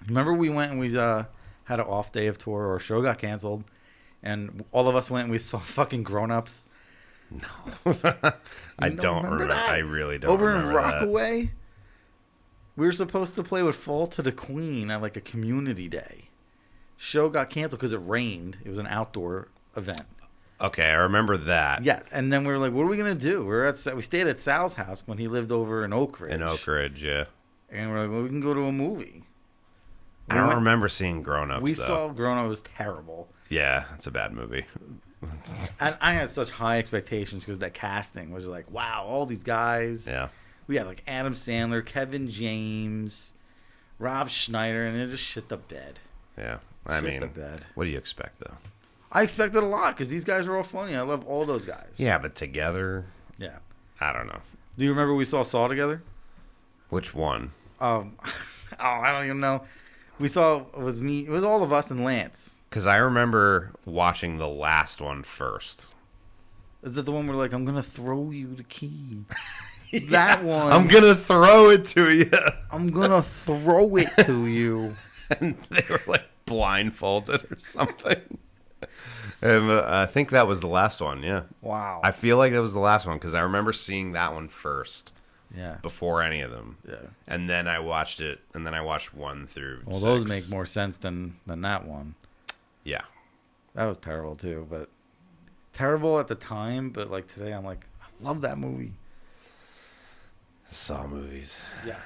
Remember we went and we had an off day of tour, or a show got canceled, and all of us went and we saw fucking Grown Ups. No. I don't remember that. I really don't remember remember that. Over in Rockaway, we were supposed to play with Fall to the Queen at like a community day. Show got canceled because it rained. It was an outdoor event. Okay, I remember that. Yeah, and then we were like, "What are we gonna do?" We stayed at Sal's house when he lived over in Oak Ridge. In Oak Ridge, yeah. And we're like, "Well, we can go to a movie." I don't remember seeing Grown Ups. We saw Grown Ups. It was terrible. Yeah, it's a bad movie. And I had such high expectations because that casting was like, wow, all these guys. Yeah. We had like Adam Sandler, Kevin James, Rob Schneider, and it just shit the bed. Yeah. The bed. What do you expect, though? I expected a lot because these guys are all funny. I love all those guys. Yeah, but together? Yeah. I don't know. Do you remember we saw Saw together? Which one? I don't even know. It was all of us and Lance. Because I remember watching the last one first. Is that the one where like, I'm going to throw you the key? That one. I'm going to throw it to you. I'm going to throw it to you. And they were like blindfolded or something. And I think that was the last one, yeah. Wow. I feel like that was the last one because I remember seeing that one first. Yeah. Before any of them. Yeah. And then I watched it, and then I watched 1 through 6. Those make more sense than that one. Yeah. That was terrible, too. But terrible at the time, but like today, I'm like, I love that movie. Saw movies. Yeah.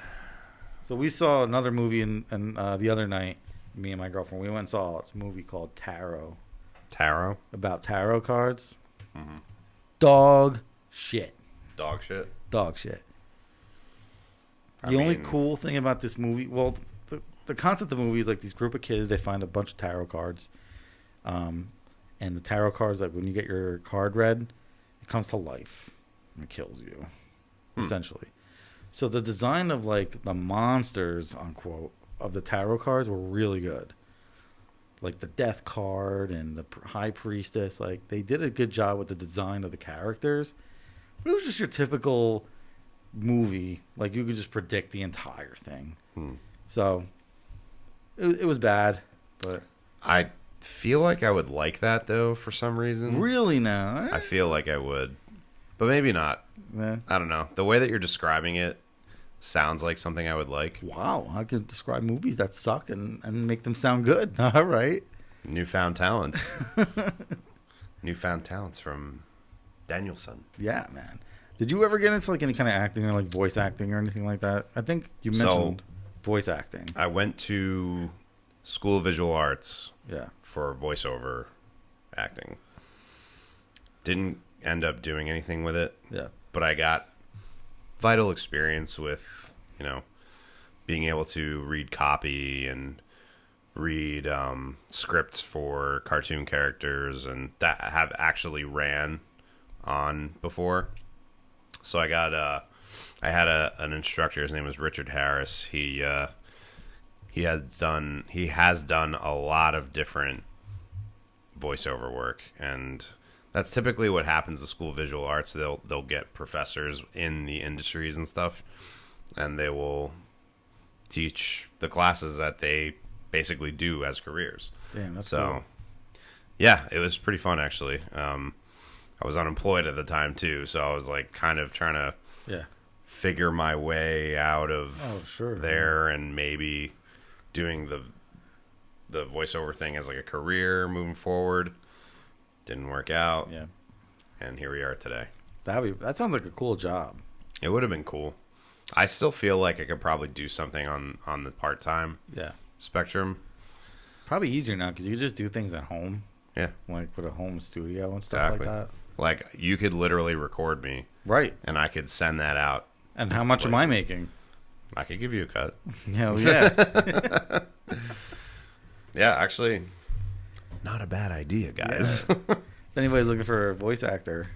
So we saw another movie the other night, me and my girlfriend. We went and saw it's a movie called Tarot. Tarot? About tarot cards. Mm-hmm. Dog shit. Dog shit? Dog shit. The only cool thing about this movie, well, the concept of the movie is like these group of kids, they find a bunch of tarot cards. And the tarot cards, like when you get your card read, it comes to life and it kills you. essentially. So the design of like the monsters, unquote, of the tarot cards were really good. Like the death card and the high priestess, like they did a good job with the design of the characters. But it was just your typical movie. Like you could just predict the entire thing. So it was bad, but I feel like I would like that though for some reason. Really now? I feel like I would, but maybe not. I don't know. The way that you're describing it sounds like something I would like. Wow, I could describe movies that suck and make them sound good. All right. Newfound talents. Newfound talents from Danielson. Yeah, man. Did you ever get into like any kind of acting or like voice acting or anything like that? I think you mentioned voice acting. I went to School of Visual Arts. Yeah. For voiceover acting. Didn't end up doing anything with it. Yeah. But I got vital experience with, being able to read copy and read scripts for cartoon characters, and that have actually ran on before. So I got I had an instructor. His name was Richard Harris. He has done a lot of different voiceover work, and that's typically what happens at School of Visual Arts. They'll get professors in the industries and stuff, and they will teach the classes that they basically do as careers. Damn, that's so cool. Yeah, it was pretty fun actually. I was unemployed at the time too, so I was like kind of trying to figure my way out of there, and maybe doing the voiceover thing as like a career moving forward. Didn't work out. Yeah. And here we are today. That sounds like a cool job. It would have been cool. I still feel like I could probably do something on the part-time spectrum. Probably easier now because you could just do things at home. Yeah. Like with a home studio and stuff like that. Like you could literally record me. Right. And I could send that out. And how much am I making? I could give you a cut. Hell yeah. Yeah, actually, not a bad idea, guys. Yeah. If anybody's looking for a voice actor,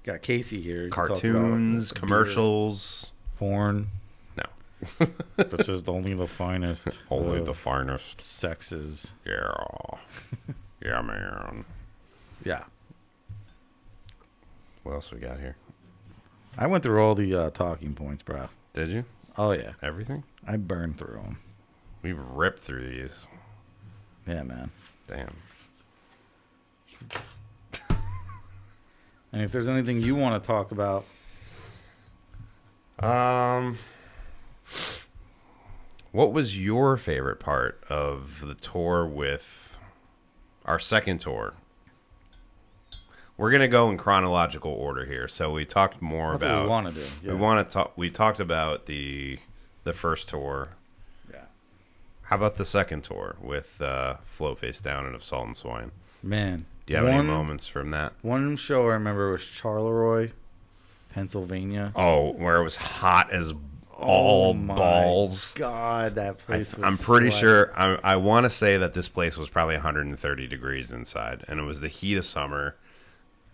got Casey here. Cartoons, commercials. Porn. No. This is only the finest. Only the finest. Sexes. Yeah. Yeah, man. Yeah. What else we got here? I went through all the talking points, bro. Did you? Oh, yeah. Everything? I burned through them. We've ripped through these. Yeah, man. Damn. And if there's anything you want to talk about. What was your favorite part of the tour with our second tour? We're gonna go in chronological order here. So we talked more That's about. what we want to do. Yeah. We want to talk. We talked about the first tour. Yeah. How about the second tour with Flow Face Down and Of Salt and Swine? Man. Do you have any moments from that? One show I remember was Charleroi, Pennsylvania. Oh, where it was hot as all balls. God, that place was I'm pretty sure. I want to say that this place was probably 130 degrees inside, and it was the heat of summer,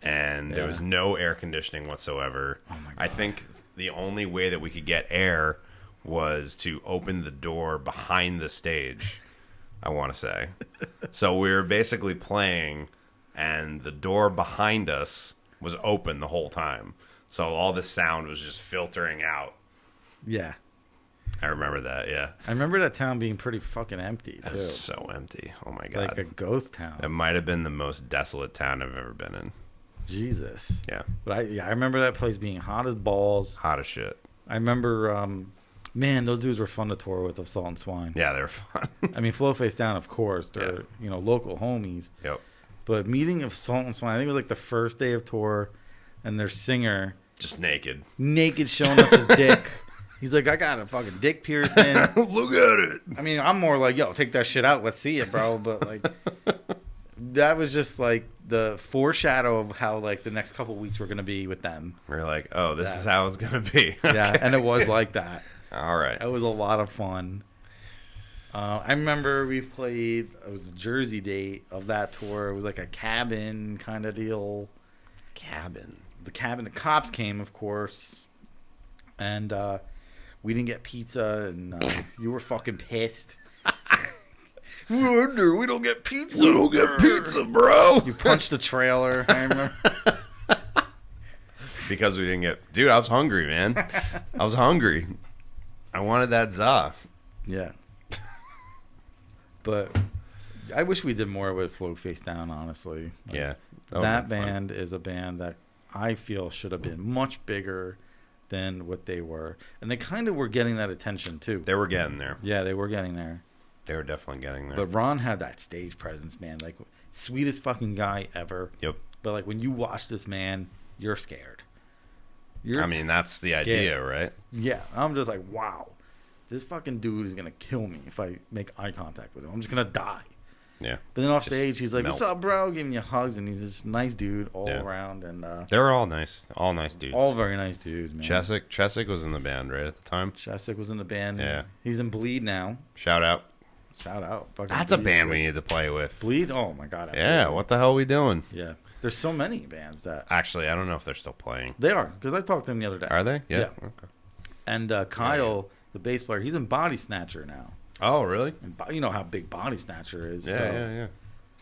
and there was no air conditioning whatsoever. Oh my God. I think the only way that we could get air was to open the door behind the stage, I want to say. So we were basically playing, and the door behind us was open the whole time. So all the sound was just filtering out. Yeah. I remember that, yeah. I remember that town being pretty fucking empty, too. It was so empty. Oh, my God. Like a ghost town. It might have been the most desolate town I've ever been in. Jesus. Yeah. But I remember that place being hot as balls. Hot as shit. I remember, man, those dudes were fun to tour with, Of Salt and Swine. Yeah, they were fun. I mean, Flow Face Down, of course. They're, local homies. Yep. But meeting Of Salt and Swine, I think it was like the first day of tour, and their singer. Just naked. Naked, showing us his dick. He's like, I got a fucking dick piercing. Look at it. I mean, I'm more like, yo, take that shit out. Let's see it, bro. But, like, that was just, like, the foreshadow of how, like, the next couple weeks were going to be with them. We're like, oh, this is how it's going to be. Yeah, and it was like that. All right. It was a lot of fun. I remember we played, it was the Jersey date of that tour. It was like a cabin kind of deal. Cabin. The cabin. The cops came, of course. and we didn't get pizza, and you were fucking pissed. ENDER, we don't get pizza. We don't get pizza, bro. You punched the trailer. I remember. Because we didn't get... Dude, I was hungry, man. I was hungry. I wanted that za. Yeah. But I wish we did more with Float Face Down, honestly. Like, yeah. That band is a band that I feel should have been much bigger than what they were. And they kind of were getting that attention, too. They were getting there. Yeah, they were getting there. They were definitely getting there. But Ron had that stage presence, man. Like, sweetest fucking guy ever. Yep. But, like, when you watch this man, you're scared. I mean, that's the idea, right? Yeah. I'm just like, wow. This fucking dude is going to kill me if I make eye contact with him. I'm just going to die. Yeah. But then off stage, he's like, melt. "What's up, bro?" Giving you hugs, and he's this nice dude all around. And they were all nice dudes. All very nice dudes, man. Chesick was in the band right at the time. Chesick was in the band. Yeah. He's in Bleed now. Shout out. Fucking That's a Bleed, band so. we need to play with. Bleed? Oh, my God. Absolutely. Yeah, what the hell are we doing? Yeah. There's so many bands that... Actually, I don't know if they're still playing. They are, because I talked to them the other day. Are they? Yeah. Okay. And Kyle, the bass player, he's in Body Snatcher now. Oh, really? And you know how big Body Snatcher is. Yeah.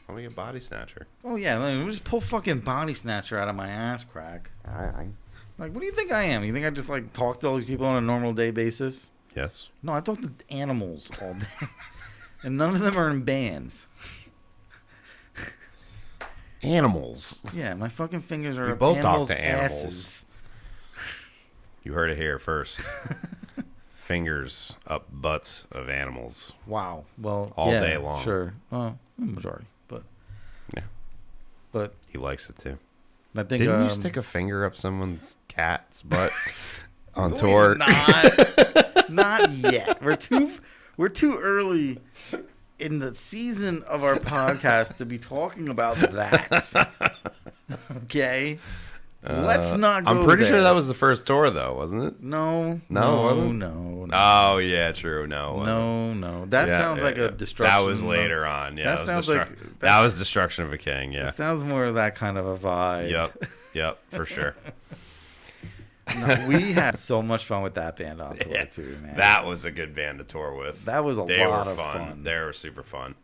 Let me get Body Snatcher. Oh, yeah. Let me just pull fucking Body Snatcher out of my ass crack. Like, what do you think I am? You think I just, like, talk to all these people on a normal day basis? Yes. No, I talk to animals all day. And none of them are in bands. Animals. Yeah, my fucking fingers are We up both talk animals' to animals. asses. You heard it here first. Fingers up butts of animals. Wow. Well, all yeah, day long. Sure. Well, majority, but yeah. But he likes it too. I think didn't you stick a finger up someone's cat's butt on no, tour? Not yet. We're too early in the season of our podcast to be talking about that. Okay. Let's not go I'm pretty there. sure that was the first tour, though, wasn't it? No. No. Oh, yeah, true. No. That sounds like a destruction. That was later on. Yeah, that sounds like that was Destruction of a King. Yeah, it sounds more of that kind of a vibe. Yep, for sure. No, we had so much fun with that band on tour too, man. That was a good band to tour with. That was a lot of fun. They were super fun.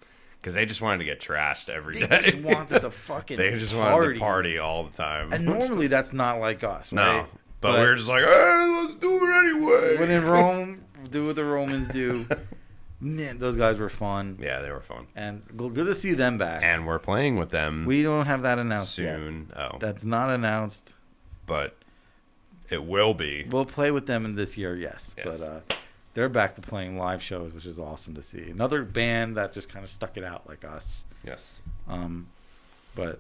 Because they just wanted to get trashed every day. They just wanted to fucking They just wanted to party all the time. And normally that's not like us, right? No. But we were just like, hey, let's do it anyway. When in Rome, do what the Romans do. Man, those guys were fun. Yeah, they were fun. And good to see them back. And we're playing with them. We don't have that announced soon. Yet. Oh. That's not announced. But it will be. We'll play with them in this year, yes. But they're back to playing live shows, which is awesome to see. Another band that just kind of stuck it out like us. Yes. But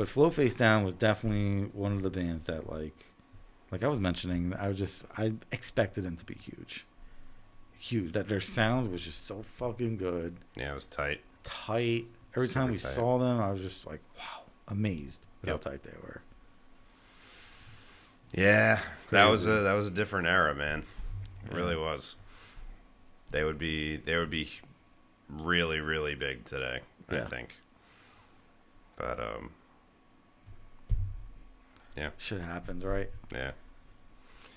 Float Face Down was definitely one of the bands that like I was mentioning, I expected them to be huge. Huge. That their sound was just so fucking good. Yeah, it was tight. Every time we saw them, I was just like, wow, amazed at how tight they were. Yeah, that was a different era, man. It really was. They would be really, really big today, I think. But yeah. Shit happens, right? Yeah.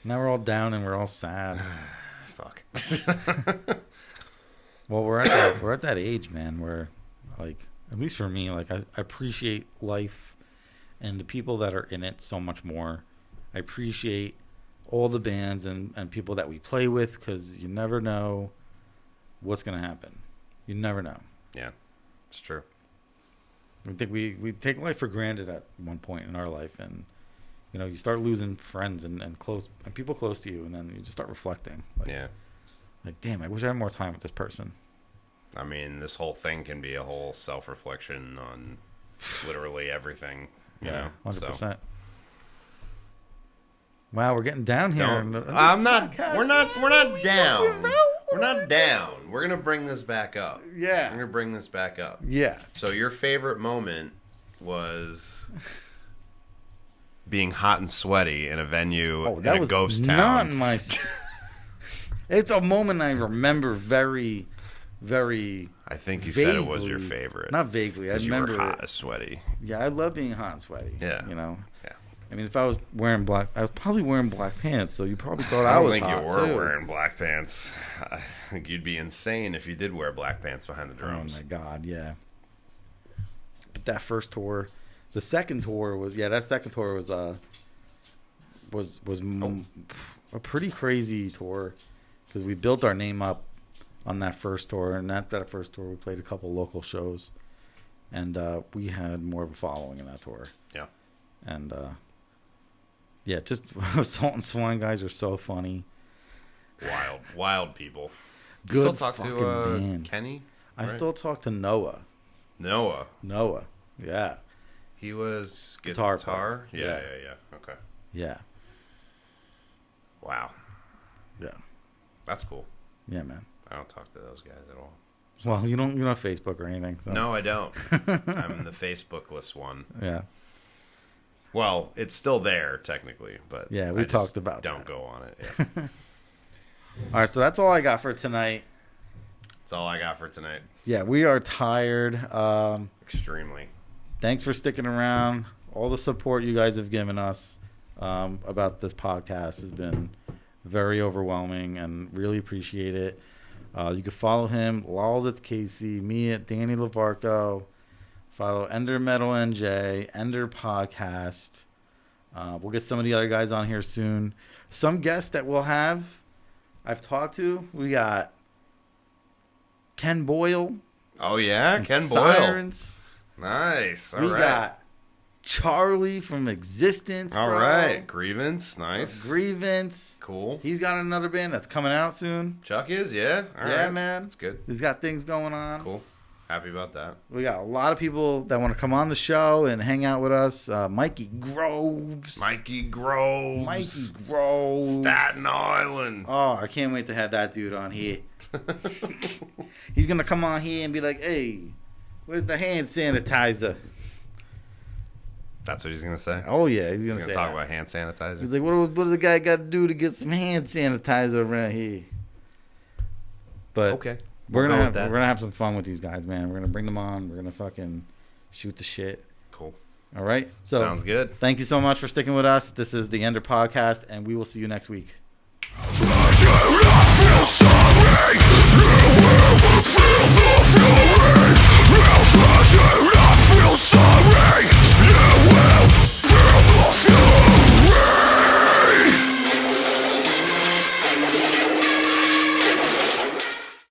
Now we're all down and we're all sad. Fuck. Well, we're at that age, man, where like, at least for me, like I appreciate life and the people that are in it so much more. I appreciate all the bands and people that we play with, because you never know what's going to happen. You never know. Yeah, it's true. I think we take life for granted at one point in our life, and you start losing friends and people close to you, and then you just start reflecting. Like, damn, I wish I had more time with this person. I mean, this whole thing can be a whole self-reflection on literally everything. You know, 100%. So. Wow, we're getting down here. I'm not. We're not down. We're not down. We're gonna bring this back up. Yeah. We're gonna bring this back up. Yeah. So your favorite moment was being hot and sweaty in a venue in a ghost town. Not my. It's a moment I remember very, very. I think you vaguely, said it was your favorite. Not vaguely. I remember you were hot and sweaty. Yeah, I love being hot and sweaty. Yeah. Yeah. I mean, if I was wearing black, I was probably wearing black pants, so you probably thought I I don't was think hot you were too. wearing black pants. I think you'd be insane if you did wear black pants behind the drums. Oh my god, yeah. But that first tour, the second tour was that second tour was a pretty crazy tour because we built our name up on that first tour, and after that first tour we played a couple local shows, and we had more of a following in that tour. Yeah. And yeah, just Salt and Swine guys are so funny. Wild people. Good You still talk fucking to band. Kenny? I right? still talk to Noah. Noah. Yeah. He was Guitar guitar? player. Yeah. Okay. Yeah. Wow. Yeah. That's cool. Yeah, man. I don't talk to those guys at all. Well, you don't have Facebook or anything. So. No, I don't. I'm the Facebookless one. Yeah. Well, it's still there technically, but Yeah, we I talked just about don't that. go on it. Yeah. All right, so that's all I got for tonight. That's all I got for tonight. Yeah, we are tired. Extremely. Thanks for sticking around. All the support you guys have given us about this podcast has been very overwhelming, and really appreciate it. You can follow him, Laws at Casey, me at Danny Lavarco. Follow Ender Metal NJ, Ender Podcast. We'll get some of the other guys on here soon. Some guests that we'll have, I've talked to. We got Ken Boyle. Oh yeah, Ken Sirens. Boyle. Nice. All We right. got Charlie from Existence. All bro. right. Grievance. Nice. Grievance. Cool. He's got another band that's coming out soon. Chuck is, yeah. All Yeah, right. man. That's good. He's got things going on. Cool. Happy about that. We got a lot of people that want to come on the show and hang out with us. Mikey Groves. Mikey Groves. Staten Island. Oh, I can't wait to have that dude on here. He's going to come on here and be like, hey, where's the hand sanitizer? That's what he's going to say? Oh, yeah. He's going He's to going say to talk that. about hand sanitizer? He's like, what does the guy got to do to get some hand sanitizer around here? But Okay. we're We'll go with gonna that. have some fun with these guys, man. We're gonna bring them on. We're gonna fucking shoot the shit. Cool. All right. So Sounds good. thank you so much for sticking with us. This is the Ender Podcast, and we will see you next week. I do not feel sorry. You will feel the fury.